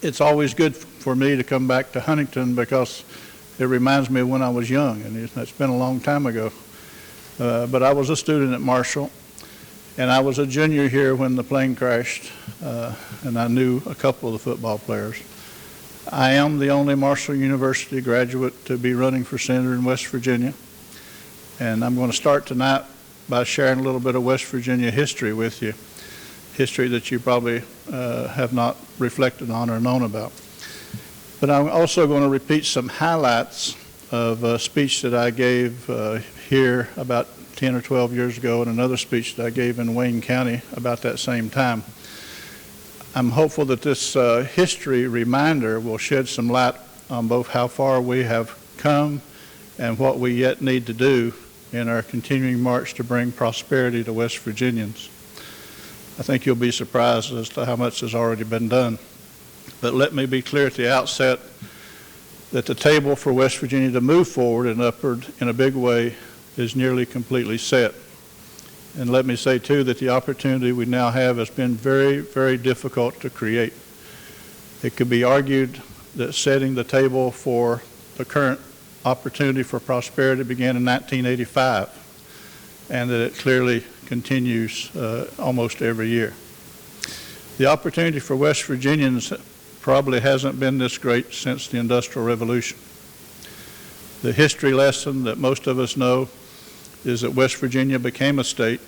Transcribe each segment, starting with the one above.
it's always good for me to come back to Huntington because it reminds me of when I was young, and it's been a long time ago. But I was a student at Marshall, and I was a junior here when the plane crashed, and I knew a couple of the football players. I am the only Marshall University graduate to be running for senator in West Virginia, and I'm going to start tonight by sharing a little bit of West Virginia history with you, history that you probably have not reflected on or known about. But I'm also going to repeat some highlights of a speech that I gave here about 10 or 12 years ago and another speech that I gave in Wayne County about that same time. I'm hopeful that this history reminder will shed some light on both how far we have come and what we yet need to do in our continuing march to bring prosperity to West Virginians. I think you'll be surprised as to how much has already been done. But let me be clear at the outset that the table for West Virginia to move forward and upward in a big way is nearly completely set. And let me say, too, that the opportunity we now have has been very, very difficult to create. It could be argued that setting the table for the current opportunity for prosperity began in 1985, and that it clearly continues almost every year. The opportunity for West Virginians probably hasn't been this great since the Industrial Revolution. The history lesson that most of us know is that West Virginia became a state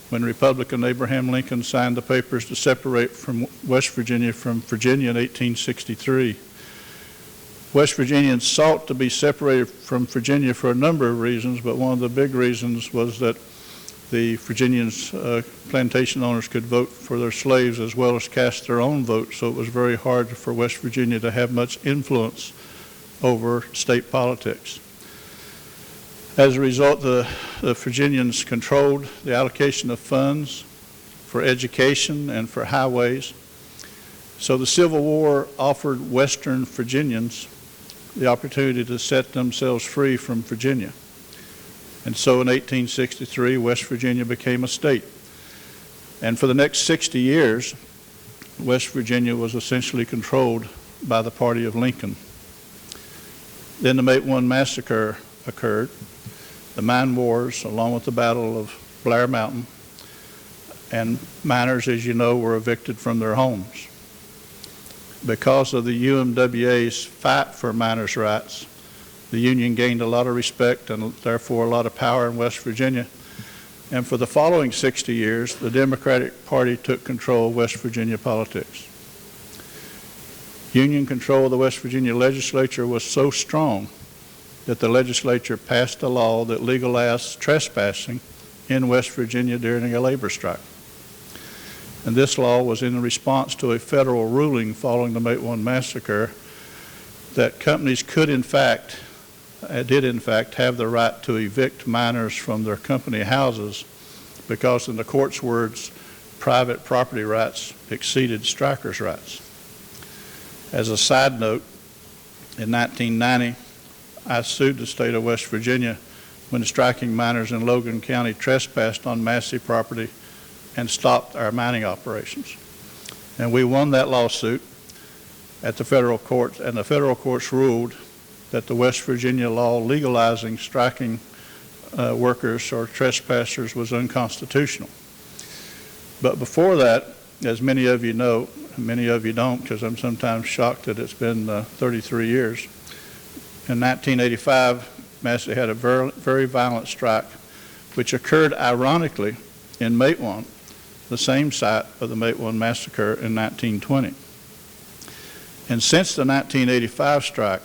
when Republican Abraham Lincoln signed the papers to separate from West Virginia from Virginia in 1863. West Virginians sought to be separated from Virginia for a number of reasons, but one of the big reasons was that the Virginians, plantation owners, could vote for their slaves as well as cast their own vote, so it was very hard for West Virginia to have much influence over state politics. As a result, the Virginians controlled the allocation of funds for education and for highways. So the Civil War offered Western Virginians the opportunity to set themselves free from Virginia. And so in 1863, West Virginia became a state. And for the next 60 years, West Virginia was essentially controlled by the party of Lincoln. Then the May 1 massacre occurred, the mine wars, along with the Battle of Blair Mountain, and miners, as you know, were evicted from their homes. Because of the UMWA's fight for miners' rights, the Union gained a lot of respect and therefore a lot of power in West Virginia. And for the following 60 years, the Democratic Party took control of West Virginia politics. Union control of the West Virginia legislature was so strong that the legislature passed a law that legalized trespassing in West Virginia during a labor strike. And this law was in response to a federal ruling following the May 1 massacre that companies did in fact have the right to evict miners from their company houses because, in the court's words, private property rights exceeded strikers' rights. As a side note, in 1990, I sued the state of West Virginia when striking miners in Logan County trespassed on Massey property and stopped our mining operations. And we won that lawsuit at the federal court, and the federal courts ruled that the West Virginia law legalizing striking workers or trespassers was unconstitutional. But before that, as many of you know, many of you don't, because I'm sometimes shocked that it's been 33 years, in 1985, Massey had a very violent strike, which occurred ironically in Matewan, the same site of the Matewan massacre in 1920. And since the 1985 strike,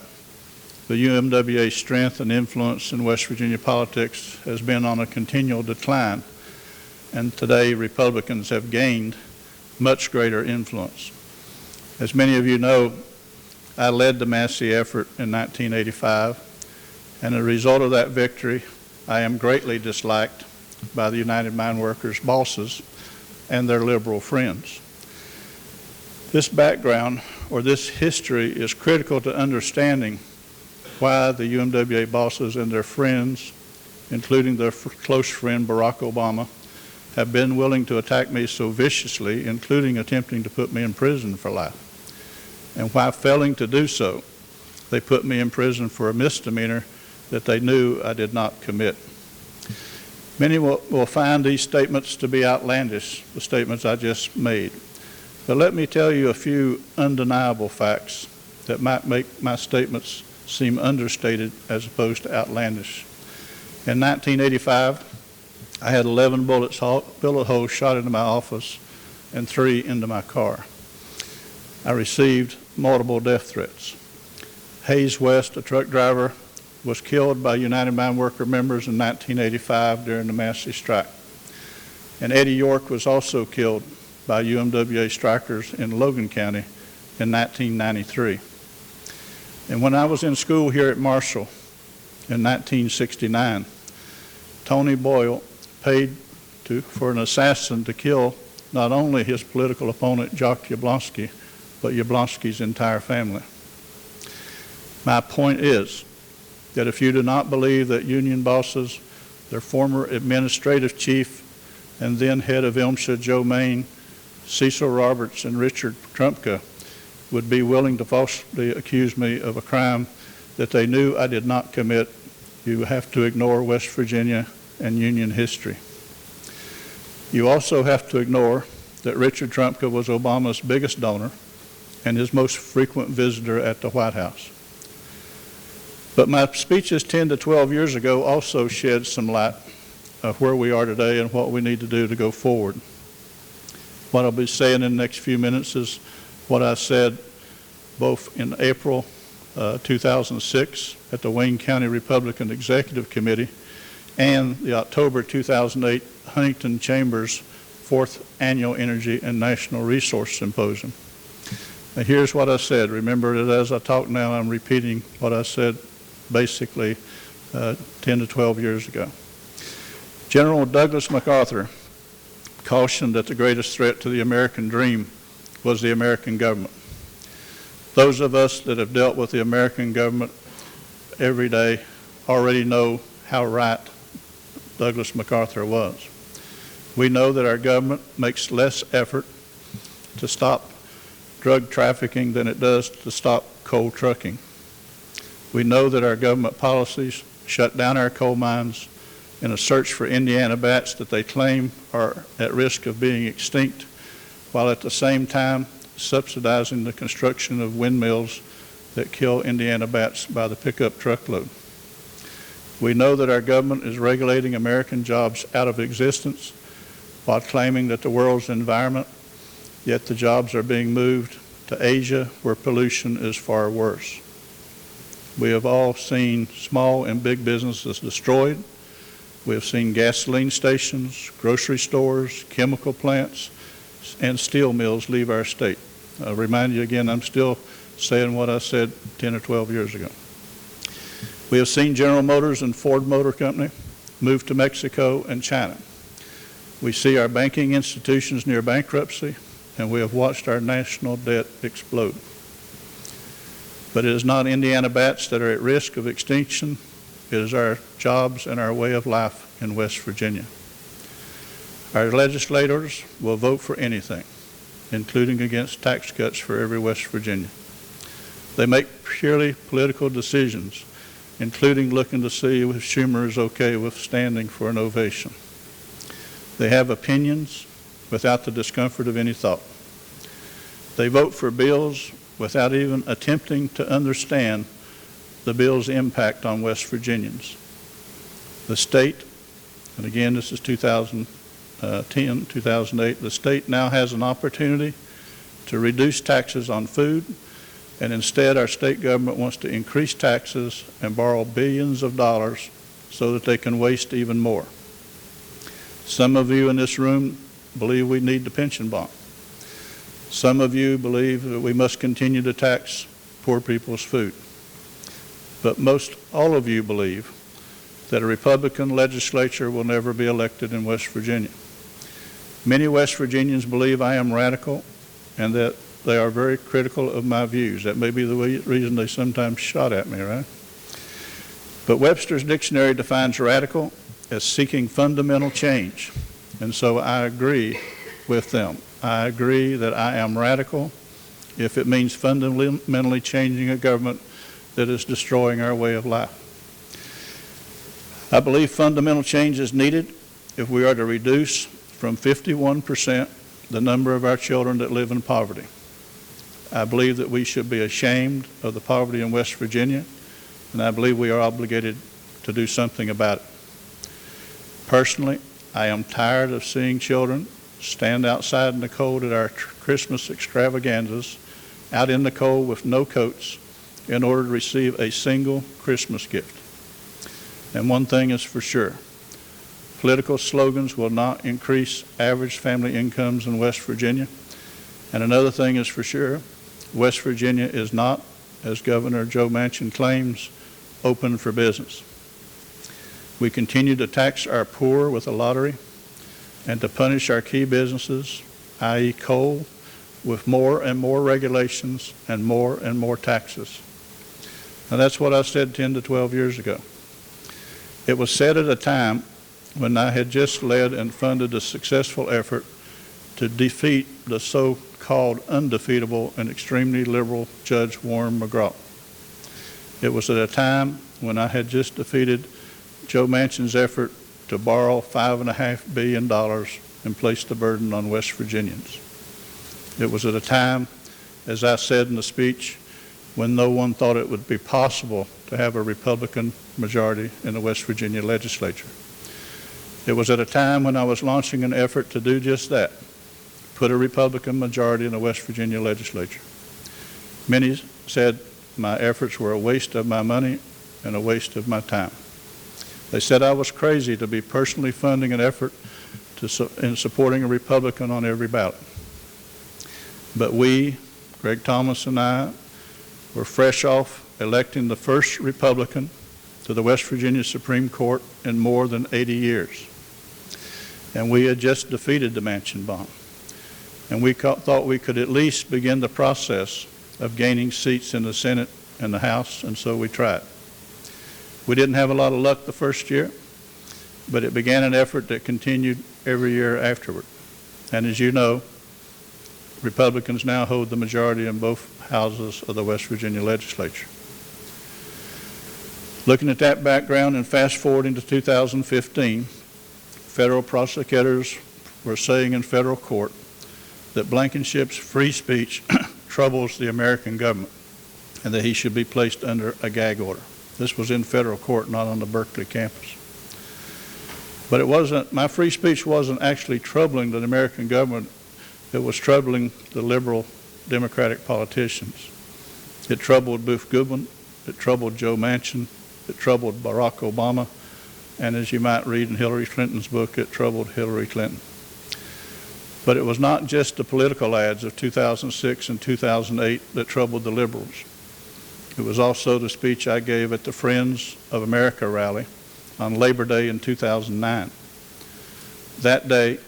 the UMWA's strength and influence in West Virginia politics has been on a continual decline, and today Republicans have gained much greater influence. As many of you know, I led the Massey effort in 1985, and as a result of that victory, I am greatly disliked by the United Mine Workers bosses and their liberal friends. This background, or this history, is critical to understanding why the UMWA bosses and their friends, including their close friend Barack Obama, have been willing to attack me so viciously, including attempting to put me in prison for life. and while failing to do so, they put me in prison for a misdemeanor that they knew I did not commit. Many will find these statements to be outlandish, the statements I just made. But let me tell you a few undeniable facts that might make my statements seem understated as opposed to outlandish. In 1985, I had 11 bullet holes shot into my office and 3 into my car. I received multiple death threats. Hayes West, a truck driver, was killed by United Mine Worker members in 1985 during the MSHA strike. And Eddie York was also killed by UMWA strikers in Logan County in 1993. And when I was in school here at Marshall in 1969, Tony Boyle paid for an assassin to kill not only his political opponent, Jock Yablonsky, but Yablonsky's entire family. My point is that if you do not believe that union bosses, their former administrative chief and then head of MSHA, Joe Main, Cecil Roberts, and Richard Trumpka would be willing to falsely accuse me of a crime that they knew I did not commit, you have to ignore West Virginia and union history. You also have to ignore that Richard Trumpka was Obama's biggest donor and his most frequent visitor at the White House. But my speeches 10 to 12 years ago also shed some light of where we are today and what we need to do to go forward. What I'll be saying in the next few minutes is what I said both in April 2006 at the Wayne County Republican Executive Committee and the October 2008 Huntington Chamber's 4th Annual Energy and National Resource Symposium. Now here's what I said. Remember that as I talk now, I'm repeating what I said basically 10 to 12 years ago. General Douglas MacArthur cautioned that the greatest threat to the American dream was the American government. Those of us that have dealt with the American government every day already know how right Douglas MacArthur was. We know that our government makes less effort to stop drug trafficking than it does to stop coal trucking. We know that our government policies shut down our coal mines in a search for Indiana bats that they claim are at risk of being extinct, while at the same time subsidizing the construction of windmills that kill Indiana bats by the pickup truckload. We know that our government is regulating American jobs out of existence while claiming that the world's environment, yet the jobs are being moved to Asia where pollution is far worse. We have all seen small and big businesses destroyed. We have seen gasoline stations, grocery stores, chemical plants, and steel mills leave our state. I'll remind you again, I'm still saying what I said 10 or 12 years ago. We have seen General Motors and Ford Motor Company move to Mexico and China. We see our banking institutions near bankruptcy, and we have watched our national debt explode. But it is not Indiana bats that are at risk of extinction. It is our jobs and our way of life in West Virginia. Our legislators will vote for anything, including against tax cuts for every West Virginian. They make purely political decisions, including looking to see if Schumer is okay with standing for an ovation. They have opinions without the discomfort of any thought. They vote for bills without even attempting to understand the bill's impact on West Virginians. The state, and again this is 2010, 2008, the state now has an opportunity to reduce taxes on food, and instead our state government wants to increase taxes and borrow billions of dollars so that they can waste even more. Some of you in this room believe we need the pension bond. Some of you believe that we must continue to tax poor people's food. But most all of you believe that a Republican legislature will never be elected in West Virginia. Many West Virginians believe I am radical and that they are very critical of my views. That may be the reason they sometimes shot at me, right? But Webster's dictionary defines radical as seeking fundamental change. And so I agree with them. I agree that I am radical if it means fundamentally changing a government that is destroying our way of life. I believe fundamental change is needed if we are to reduce from 51% the number of our children that live in poverty. I believe that we should be ashamed of the poverty in West Virginia, and I believe we are obligated to do something about it. Personally, I am tired of seeing children stand outside in the cold at our Christmas extravaganzas, out in the cold with no coats, in order to receive a single Christmas gift. And one thing is for sure, political slogans will not increase average family incomes in West Virginia. And another thing is for sure, West Virginia is not, as Governor Joe Manchin claims, open for business. We continue to tax our poor with a lottery and to punish our key businesses, i.e. coal, with more and more regulations and more taxes. Now that's what I said 10 to 12 years ago. It was said at a time when I had just led and funded a successful effort to defeat the so-called undefeatable and extremely liberal Judge Warren McGraw. It was at a time when I had just defeated Joe Manchin's effort to borrow $5.5 billion and place the burden on West Virginians. It was at a time, as I said in the speech, when no one thought it would be possible to have a Republican majority in the West Virginia legislature. It was at a time when I was launching an effort to do just that, put a Republican majority in the West Virginia legislature. Many said my efforts were a waste of my money and a waste of my time. They said I was crazy to be personally funding an effort in supporting a Republican on every ballot. But we, Greg Thomas and I, were fresh off electing the first Republican to the West Virginia Supreme Court in more than 80 years. And we had just defeated the Manchin bomb. And we thought we could at least begin the process of gaining seats in the Senate and the House, and so we tried. We didn't have a lot of luck the first year, but it began an effort that continued every year afterward. And as you know, Republicans now hold the majority in both houses of the West Virginia legislature. Looking at that background and fast forwarding to 2015, federal prosecutors were saying in federal court that Blankenship's free speech troubles the American government and that he should be placed under a gag order. This was in federal court, not on the Berkeley campus. But my free speech wasn't actually troubling the American government. It was troubling the liberal Democratic politicians. It troubled Booth Goodwin, it troubled Joe Manchin, it troubled Barack Obama, and as you might read in Hillary Clinton's book, it troubled Hillary Clinton. But it was not just the political ads of 2006 and 2008 that troubled the liberals. It was also the speech I gave at the Friends of America rally on Labor Day in 2009. That day,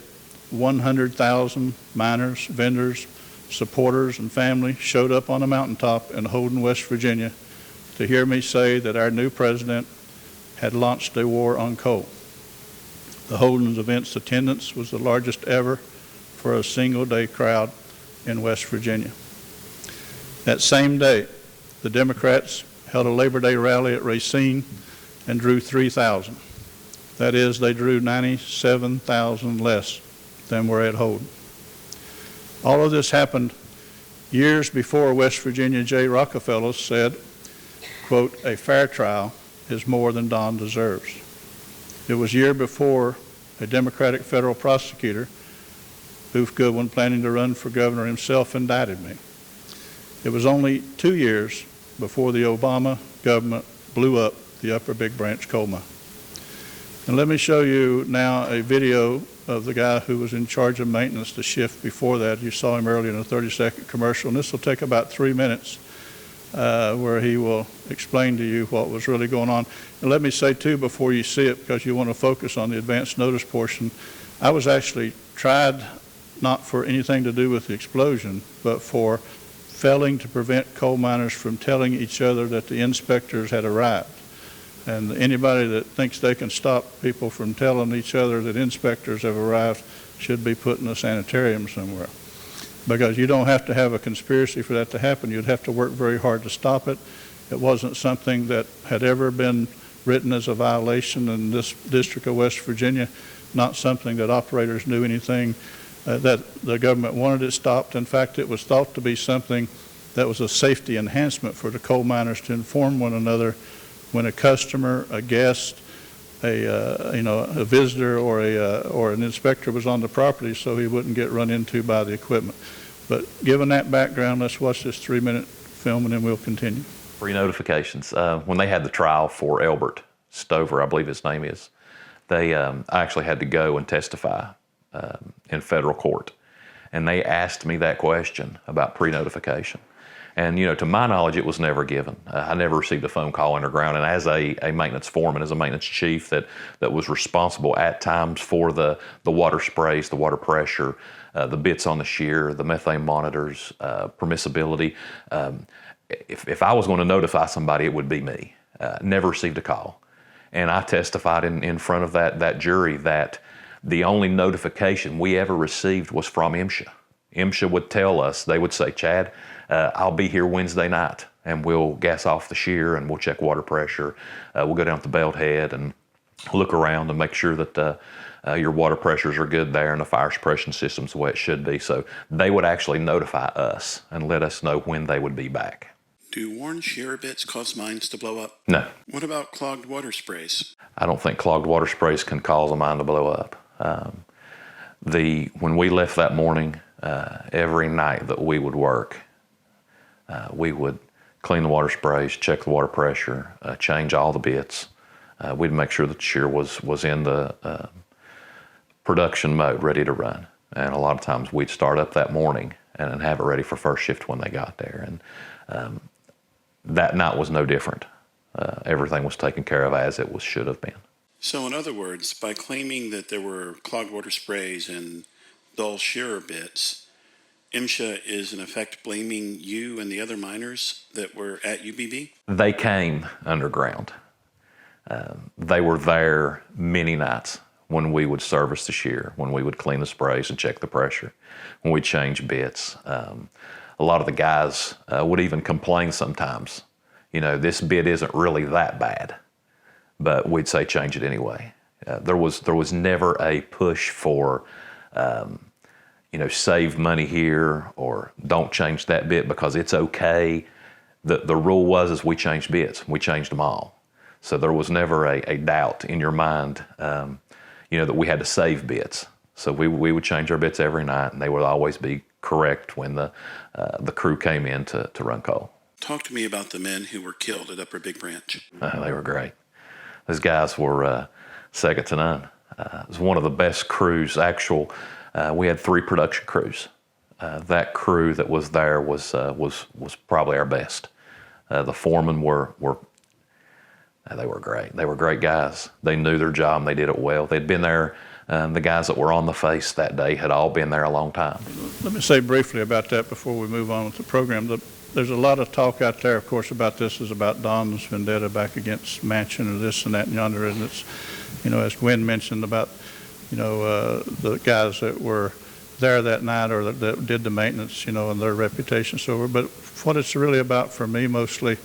100,000 miners, vendors, supporters, and family showed up on a mountaintop in Holden, West Virginia to hear me say that our new president had launched a war on coal. The Holden event's attendance was the largest ever for a single-day crowd in West Virginia. That same day, the Democrats held a Labor Day rally at Racine and drew 3,000. That is, they drew 97,000 less than were at Holden. All of this happened years before West Virginia J. Rockefeller said, quote, "A fair trial is more than Don deserves." It was a year before a Democratic federal prosecutor, Booth Goodwin, planning to run for governor himself, indicted me. It was only 2 years before the Obama government blew up the Upper Big Branch coal mine. And let me show you now a video of the guy who was in charge of maintenance the shift before that. You saw him earlier in a 30-second commercial, and this will take about 3 minutes where he will explain to you what was really going on. And let me say, too, before you see it, because you want to focus on the advance notice portion, I was actually tried not for anything to do with the explosion, but for failing to prevent coal miners from telling each other that the inspectors had arrived. And anybody that thinks they can stop people from telling each other that inspectors have arrived should be put in a sanitarium somewhere. because you don't have to have a conspiracy for that to happen. You'd have to work very hard to stop it. It wasn't something that had ever been written as a violation in this District of West Virginia, not something that operators knew anything that the government wanted it stopped. In fact, it was thought to be something that was a safety enhancement for the coal miners to inform one another when a customer, a guest, a visitor or an inspector was on the property, so he wouldn't get run into by the equipment. But given that background, let's watch this 3-minute film and then we'll continue. Pre-notifications. When they had the trial for Elbert Stouffer, I believe his name is, I actually had to go and testify in federal court. And they asked me that question about pre-notification. And, to my knowledge, it was never given. I never received a phone call underground. And as a maintenance foreman, as a maintenance chief that was responsible at times for the water sprays, the water pressure, the bits on the shear, the methane monitors, permissibility, if I was going to notify somebody, it would be me. Never received a call. And I testified in front of that jury that the only notification we ever received was from MSHA. MSHA would tell us, they would say, Chad, I'll be here Wednesday night and we'll gas off the shear and we'll check water pressure. We'll go down to the belt head and look around and make sure that your water pressures are good there and the fire suppression system's the way it should be. So they would actually notify us and let us know when they would be back. Do worn shear bits cause mines to blow up? No. What about clogged water sprays? I don't think clogged water sprays can cause a mine to blow up. When we left that morning, every night that we would work, we would clean the water sprays, check the water pressure, change all the bits. We'd make sure that the shear was in the production mode, ready to run. And a lot of times we'd start up that morning and have it ready for first shift when they got there. And that night was no different. Everything was taken care of as it should have been. So in other words, by claiming that there were clogged water sprays and dull shearer bits, MSHA is in effect blaming you and the other miners that were at UBB? They came underground. They were there many nights when we would service the shear, when we would clean the sprays and check the pressure, when we'd change bits. A lot of the guys would even complain sometimes, this bit isn't really that bad, but we'd say change it anyway. There was never a push for, save money here or don't change that bit because it's okay. The rule was we changed bits. We changed them all. So there was never a doubt in your mind, that we had to save bits. So we would change our bits every night, and they would always be correct when the crew came in to run coal. Talk to me about the men who were killed at Upper Big Branch. They were great. Those guys were second to none. It was one of the best crews. We had 3 production crews. That crew that was there was probably our best. The foremen they were great. They were great guys. They knew their job and they did it well. They'd been there. The guys that were on the face that day had all been there a long time. Let me say briefly about that before we move on with the program. There's a lot of talk out there, of course, about this is about Don's vendetta back against Manchin or this and that and yonder. And it's, as Gwen mentioned about, the guys that were there that night or that did the maintenance, and their reputation. But what it's really about for me mostly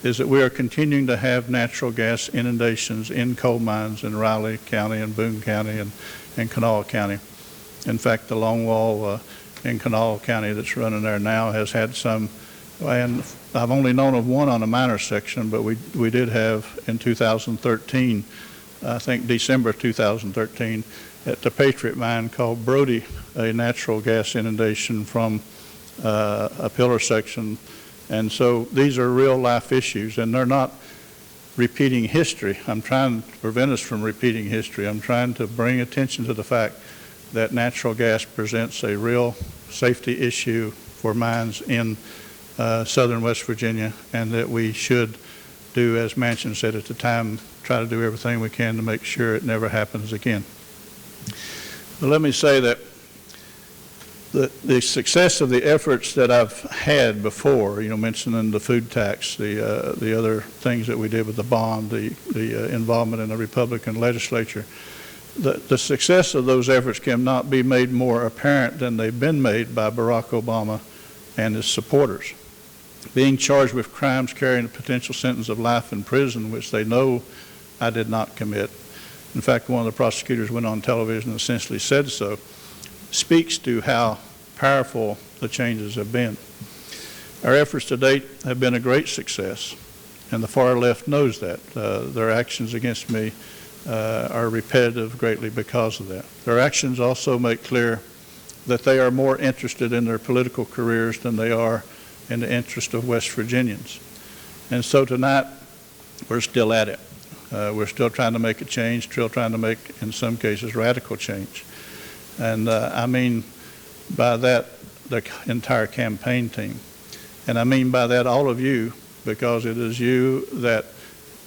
is that we are continuing to have natural gas inundations in coal mines in Riley County and Boone County and Kanawha County. In fact, the longwall in Kanawha County that's running there now has had some, and I've only known of one on a minor section, but we did have in 2013, I think December 2013, at the Patriot mine called Brody, a natural gas inundation from a pillar section. And so these are real life issues, and they're not repeating history. I'm trying to prevent us from repeating history. I'm trying to bring attention to the fact that natural gas presents a real safety issue for mines in southern West Virginia, and that we should do, as Manchin said at the time, try to do everything we can to make sure it never happens again. But let me say that the success of the efforts that I've had before, mentioning the food tax, the other things that we did with the bond, the involvement in the Republican legislature, The success of those efforts cannot be made more apparent than they've been made by Barack Obama and his supporters. Being charged with crimes carrying a potential sentence of life in prison, which they know I did not commit. In fact, one of the prosecutors went on television and essentially said so, speaks to how powerful the changes have been. Our efforts to date have been a great success, and the far left knows that. Their actions against me are repetitive greatly because of that. Their actions also make clear that they are more interested in their political careers than they are in the interest of West Virginians. And so tonight, we're still at it. We're still trying to make a change, still trying to make, in some cases, radical change. And I mean by that the entire campaign team. And I mean by that all of you, because it is you that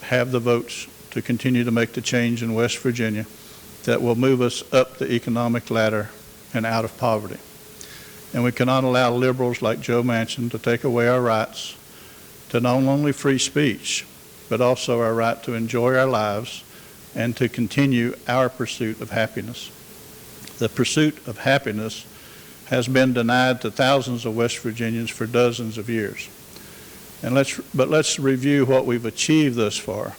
have the votes to continue to make the change in West Virginia that will move us up the economic ladder and out of poverty. And we cannot allow liberals like Joe Manchin to take away our rights to not only free speech, but also our right to enjoy our lives and to continue our pursuit of happiness. The pursuit of happiness has been denied to thousands of West Virginians for dozens of years. But let's review what we've achieved thus far.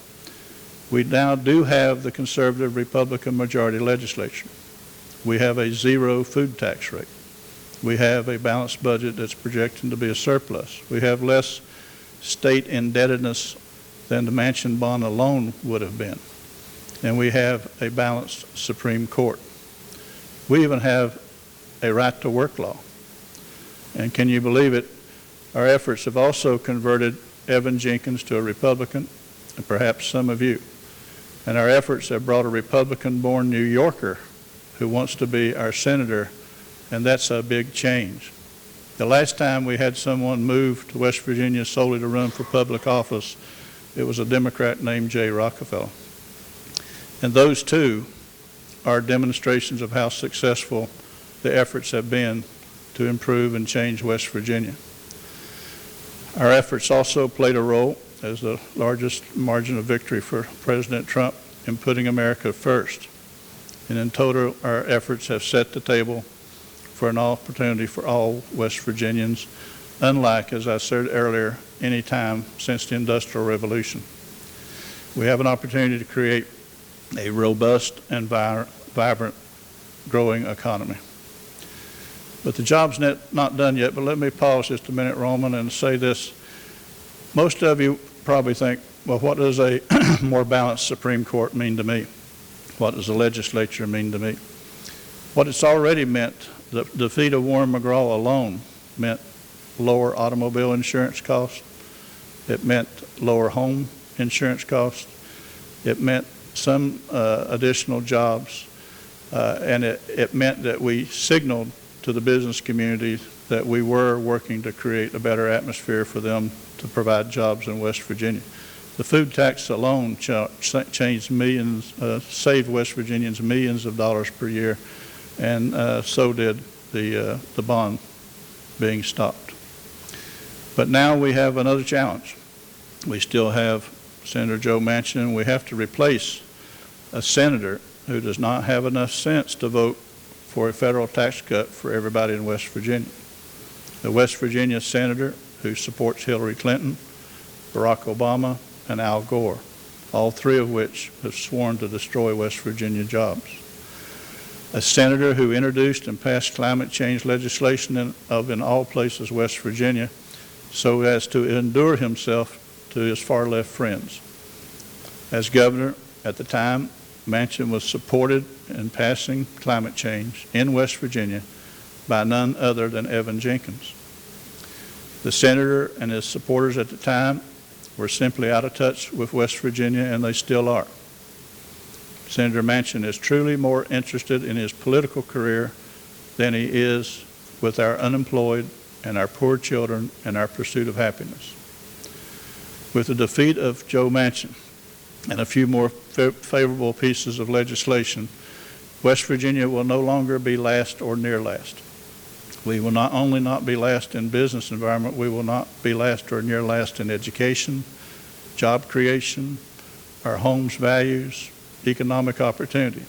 We now do have the conservative Republican majority legislature. We have a zero food tax rate. We have a balanced budget that's projecting to be a surplus. We have less state indebtedness than the Manchin bond alone would have been. And we have a balanced Supreme Court. We even have a right to work law. And can you believe it? Our efforts have also converted Evan Jenkins to a Republican, and perhaps some of you. And our efforts have brought a Republican-born New Yorker who wants to be our senator, and that's a big change. The last time we had someone move to West Virginia solely to run for public office, it was a Democrat named J. Rockefeller. And those two are demonstrations of how successful the efforts have been to improve and change West Virginia. Our efforts also played a role as the largest margin of victory for President Trump in putting America first. And in total, our efforts have set the table for an opportunity for all West Virginians, unlike, as I said earlier, any time since the Industrial Revolution. We have an opportunity to create a robust and vibrant, growing economy. But the job's not done yet, but let me pause just a minute, Roman, and say this. Most of you probably think, well, what does a more balanced Supreme Court mean to me? What does the legislature mean to me? What it's already meant, the defeat of Warren McGraw alone meant lower automobile insurance costs. It meant lower home insurance costs. It meant some additional jobs. And it meant that we signaled to the business community that we were working to create a better atmosphere for them to provide jobs in West Virginia. The food tax alone changed millions, saved West Virginians millions of dollars per year, and so did the bond being stopped. But now we have another challenge. We still have Senator Joe Manchin, and we have to replace a senator who does not have enough sense to vote for a federal tax cut for everybody in West Virginia. The West Virginia senator who supports Hillary Clinton, Barack Obama, and Al Gore, all three of which have sworn to destroy West Virginia jobs. A senator who introduced and passed climate change legislation in all places West Virginia so as to endure himself to his far left friends. As governor at the time, Manchin was supported in passing climate change in West Virginia by none other than Evan Jenkins. The senator and his supporters at the time were simply out of touch with West Virginia, and they still are. Senator Manchin is truly more interested in his political career than he is with our unemployed and our poor children and our pursuit of happiness. With the defeat of Joe Manchin and a few more favorable pieces of legislation, West Virginia will no longer be last or near last. We will not only not be last in business environment, we will not be last or near last in education, job creation, our homes values, economic opportunity.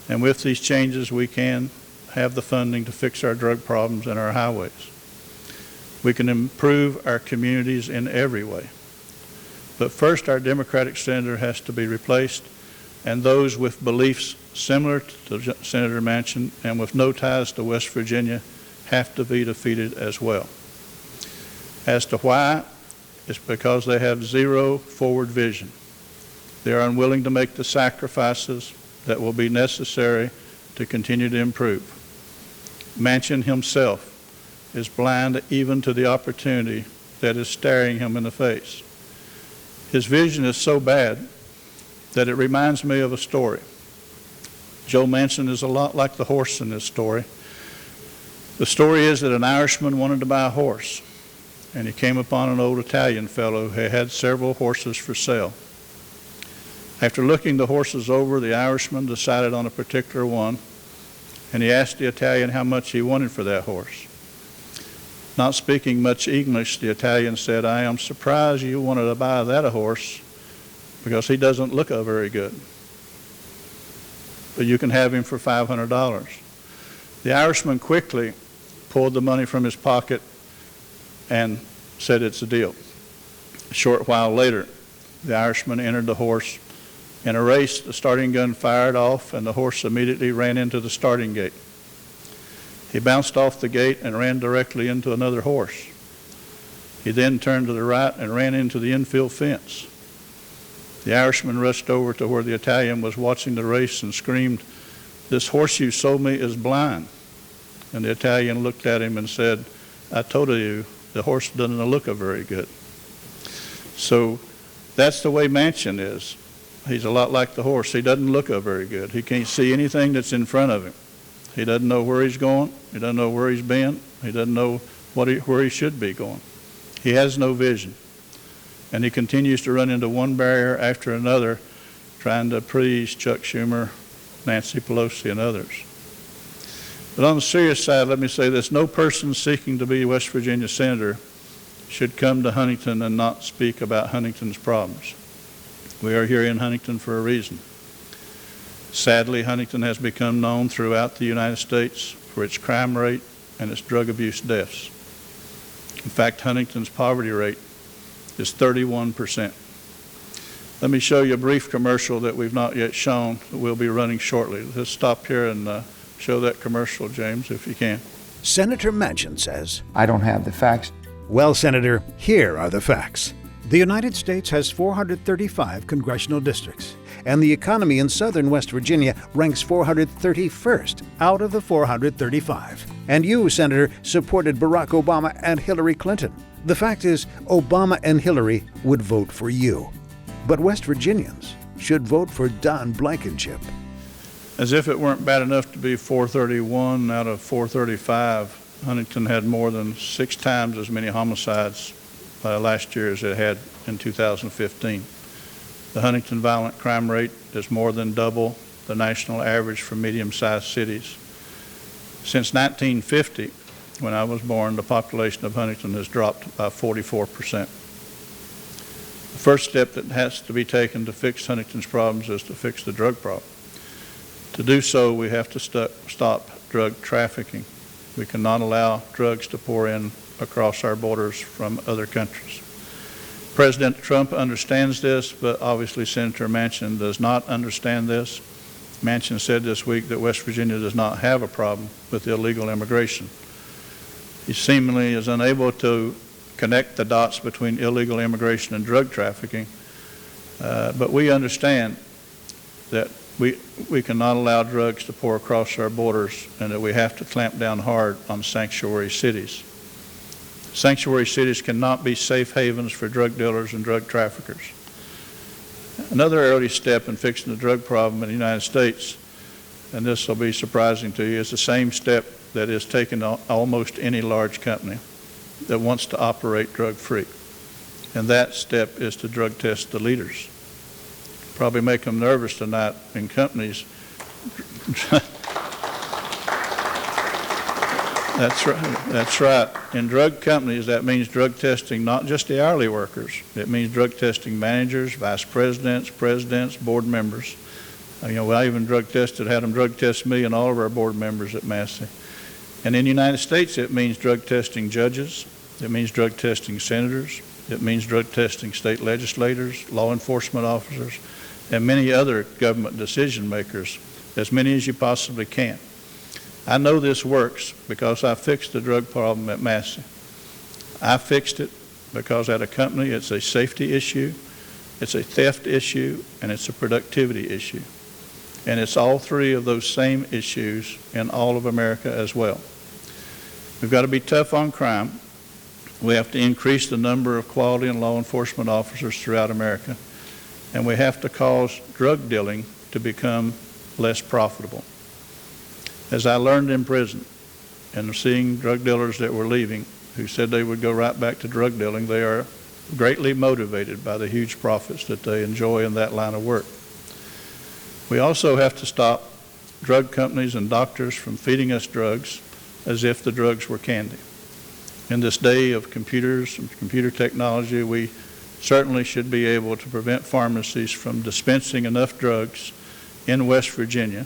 And with these changes, we can have the funding to fix our drug problems and our highways. We can improve our communities in every way. But first, our Democratic senator has to be replaced, and those with beliefs similar to Senator Manchin and with no ties to West Virginia have to be defeated as well. As to why, it's because they have zero forward vision. They are unwilling to make the sacrifices that will be necessary to continue to improve. Manchin himself is blind even to the opportunity that is staring him in the face. His vision is so bad that it reminds me of a story. Joe Manchin is a lot like the horse in this story. The story is that an Irishman wanted to buy a horse, and he came upon an old Italian fellow who had several horses for sale. After looking the horses over, the Irishman decided on a particular one, and he asked the Italian how much he wanted for that horse. Not speaking much English, the Italian said, "I am surprised you wanted to buy that a horse because he doesn't look very good. But you can have him for $500. The Irishman quickly pulled the money from his pocket and said it's a deal. A short while later, the Irishman entered the horse. In a race, the starting gun fired off, and the horse immediately ran into the starting gate. He bounced off the gate and ran directly into another horse. He then turned to the right and ran into the infield fence. The Irishman rushed over to where the Italian was watching the race and screamed, "This horse you sold me is blind." And the Italian looked at him and said, "I told you, the horse doesn't look very good." So that's the way Manchin is. He's a lot like the horse. He doesn't look very good. He can't see anything that's in front of him. He doesn't know where he's going. He doesn't know where he's been. He doesn't know where he should be going. He has no vision. And he continues to run into one barrier after another, trying to please Chuck Schumer, Nancy Pelosi, and others. But on the serious side, let me say this. No person seeking to be West Virginia senator should come to Huntington and not speak about Huntington's problems. We are here in Huntington for a reason. Sadly, Huntington has become known throughout the United States for its crime rate and its drug abuse deaths. In fact, Huntington's poverty rate is 31%. Let me show you a brief commercial that we've not yet shown that we'll be running shortly. Let's stop here and show that commercial, James, if you can. Senator Manchin says, I don't have the facts. Well, Senator, here are the facts. The United States has 435 congressional districts, and the economy in southern West Virginia ranks 431st out of the 435. And you, Senator, supported Barack Obama and Hillary Clinton. The fact is, Obama and Hillary would vote for you. But West Virginians should vote for Don Blankenship. As if it weren't bad enough to be 431 out of 435, Huntington had more than 6 times as many homicides last year as it had in 2015. The Huntington violent crime rate is more than double the national average for medium-sized cities. Since 1950, when I was born, the population of Huntington has dropped by 44%. The first step that has to be taken to fix Huntington's problems is to fix the drug problem. To do so, we have to stop drug trafficking. We cannot allow drugs to pour in across our borders from other countries. President Trump understands this, but obviously Senator Manchin does not understand this. Manchin said this week that West Virginia does not have a problem with illegal immigration. He seemingly is unable to connect the dots between illegal immigration and drug trafficking, but we understand that we cannot allow drugs to pour across our borders and that we have to clamp down hard on sanctuary cities. Sanctuary cities cannot be safe havens for drug dealers and drug traffickers. Another early step in fixing the drug problem in the United States, and this will be surprising to you, is the same step that is taken to almost any large company that wants to operate drug-free. And that step is to drug test the leaders. Probably make them nervous tonight in companies. That's right. In drug companies, that means drug testing not just the hourly workers. It means drug testing managers, vice presidents, presidents, board members. I even had them drug test me and all of our board members at Massey. And in the United States, it means drug testing judges. It means drug testing senators. It means drug testing state legislators, law enforcement officers, and many other government decision makers, as many as you possibly can. I know this works because I fixed the drug problem at Massey. I fixed it because at a company it's a safety issue, it's a theft issue, and it's a productivity issue. And it's all three of those same issues in all of America as well. We've got to be tough on crime. We have to increase the number of quality and law enforcement officers throughout America. And we have to cause drug dealing to become less profitable. As I learned in prison, and seeing drug dealers that were leaving who said they would go right back to drug dealing, they are greatly motivated by the huge profits that they enjoy in that line of work. We also have to stop drug companies and doctors from feeding us drugs as if the drugs were candy. In this day of computers and computer technology, we certainly should be able to prevent pharmacies from dispensing enough drugs in West Virginia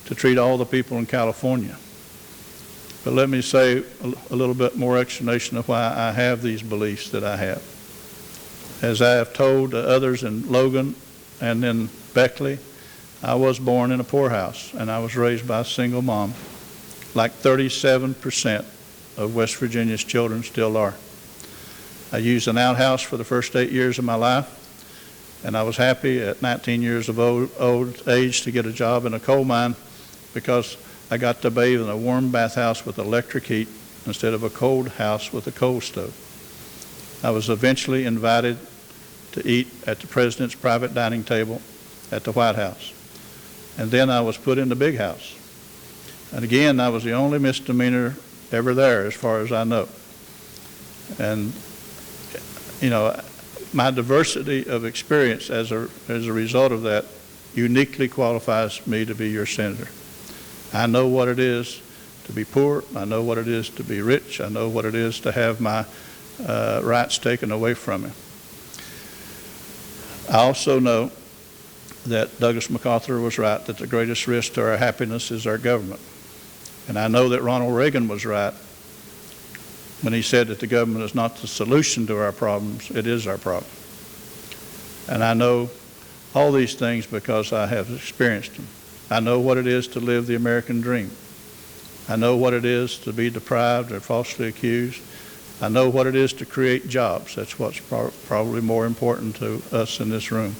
to treat all the people in California. But let me say a little bit more explanation of why I have these beliefs that I have. As I have told others in Logan and in Beckley, I was born in a poorhouse and I was raised by a single mom, like 37% of West Virginia's children still are. I used an outhouse for the first 8 years of my life, and I was happy at 19 years of old age to get a job in a coal mine because I got to bathe in a warm bathhouse with electric heat instead of a cold house with a coal stove. I was eventually invited to eat at the president's private dining table at the White House. And then I was put in the big house. And again, I was the only misdemeanor ever there, as far as I know. And, my diversity of experience as a result of that uniquely qualifies me to be your senator. I know what it is to be poor. I know what it is to be rich. I know what it is to have my rights taken away from me. I also know that Douglas MacArthur was right, that the greatest risk to our happiness is our government. And I know that Ronald Reagan was right when he said that the government is not the solution to our problems, it is our problem. And I know all these things because I have experienced them. I know what it is to live the American dream. I know what it is to be deprived or falsely accused. I know what it is to create jobs. That's what's probably more important to us in this room.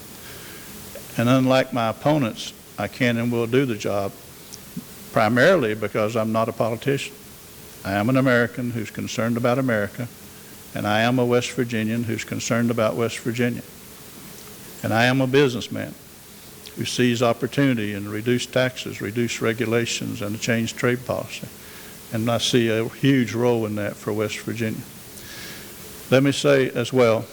And unlike my opponents, I can and will do the job, primarily because I'm not a politician. I am an American who's concerned about America, and I am a West Virginian who's concerned about West Virginia. And I am a businessman who sees opportunity in reduced taxes, reduced regulations, and a changed trade policy. And I see a huge role in that for West Virginia. Let me say as well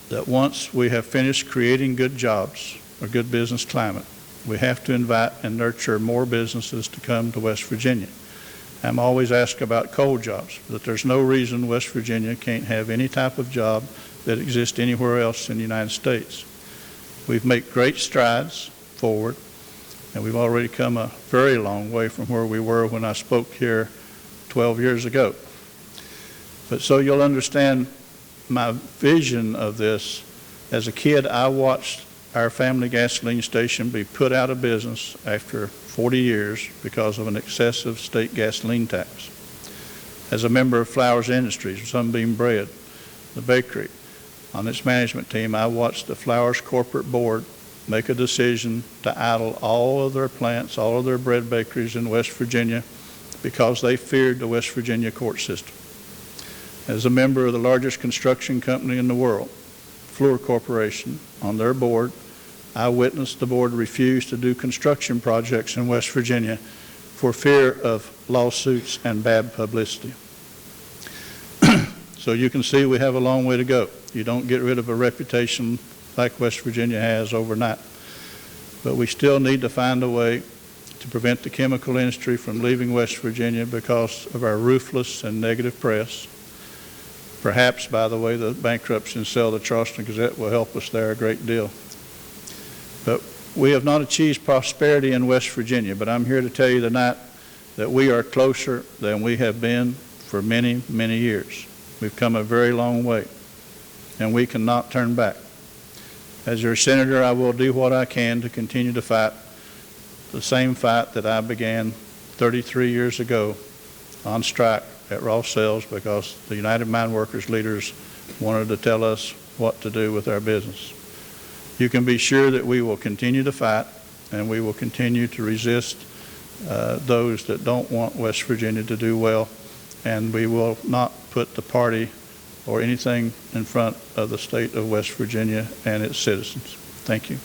that once we have finished creating good jobs or good business climate, we have to invite and nurture more businesses to come to West Virginia. I'm always asked about coal jobs, but there's no reason West Virginia can't have any type of job that exists anywhere else in the United States. We've made great strides forward, and we've already come a very long way from where we were when I spoke here 12 years ago. But so you'll understand my vision of this. As a kid, I watched our family gasoline station be put out of business after 40 years because of an excessive state gasoline tax. As a member of Flowers Industries, Sunbeam Bread, the bakery, on its management team, I watched the Flowers corporate board make a decision to idle all of their plants, all of their bread bakeries in West Virginia because they feared the West Virginia court system. As a member of the largest construction company in the world, Fluor Corporation, on their board, I witnessed the board refuse to do construction projects in West Virginia for fear of lawsuits and bad publicity. So you can see we have a long way to go. You don't get rid of a reputation like West Virginia has overnight. But we still need to find a way to prevent the chemical industry from leaving West Virginia because of our ruthless and negative press. Perhaps, by the way, the bankruptcy and sale of the Charleston Gazette will help us there a great deal. But We have not achieved prosperity in West Virginia, but I'm here to tell you tonight that we are closer than we have been for many, many years. We've come a very long way, and we cannot turn back. As your senator, I will do what I can to continue to fight the same fight that I began 33 years ago on strike at Ross Sales, because the United Mine Workers leaders wanted to tell us what to do with our business. You can be sure that we will continue to fight, and we will continue to resist those that don't want West Virginia to do well, and we will not put the party or anything in front of the state of West Virginia and its citizens. Thank you.